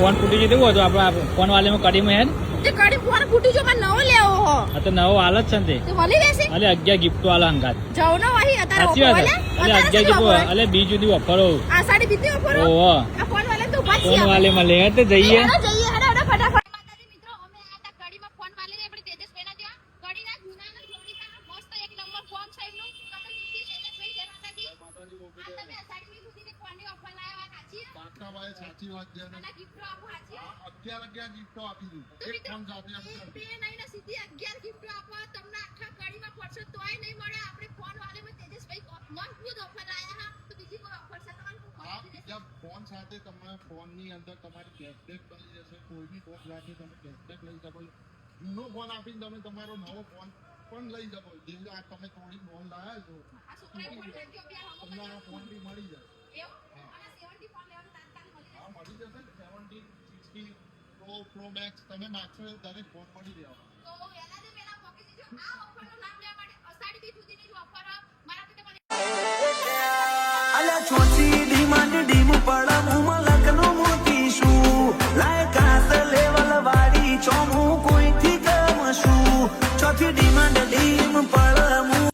Phone ફૂટી જતો હોય તો આપડે ફોન વાલે કડીમાં હેડ તે કડી ફોન ફૂટી જો પણ નવો લેવો હો આ તો નવો હાલ જ છે ને તે મળી રહેશે અલે 11 ગિફ્ટો આલા હંગાત જાવ ન વહી અત્યારે સાચી વાત છે. અલે 11 ગિફ્ટો અલે બીજું દી ઓફરો આ સાડી બીજી ઓફર ઓહો આ ફોન વાલે તો ઉભા ફોન વાલે મળે તો જઈએ જઈએ હેડો ફટાફટ માતાજી મિત્રો અમે આ તા કડીમાં ફોન વાલે ને આપણે તેજસભાઈ ના ત્યાં કડીના જૂનાના જોડીના મસ્ત એક નંબર ફોન છે એમનું તમે નીચે તેજસભાઈ જય માતાજી આ તમે આ સાડી બીજી ફોનની ઓફર લાવ્યા સાચી પાકા ભાઈ સાચી વાત છે અને ગિફ્ટો આપો સાચી 11 ગિફ્ટો આપી દીધું એક ફોન સાથે બે નહીં સીધી 11 ગિફ્ટો આપો તમને આખા કડીમાં પડશે તોય નહીં મળે આપણે ફોન વાલેમાં તેજસભાઈ મજબૂત ઓફર આયા હા તો બીજી કોઈ ઓફર છે તમારી જબ ફોન સાથે તમે ફોનની અંદર તમારી કેશબેક મળી જશે કોઈ બી ફોન સાથે તમે કેશબેક લઈ શકો જૂનો ફોન આપીને તમે તમારો નવો ફોન પણ લઈ શકો જે આ તમે થોડી ફોન લાવ્યા છો આ છોકરાએ ફોન લઈ ગયો તમને આ ફોન બી મળી જશે એવું અને 70 ફોન લેવાનું તાત્કાલિક મળી જશે હા મળી જશે ને 70 60 પ્રો મેક્સ તમે માગશો દરેક ફોન મળી રહેવાનો તો પહેલા પોકી દીજો આ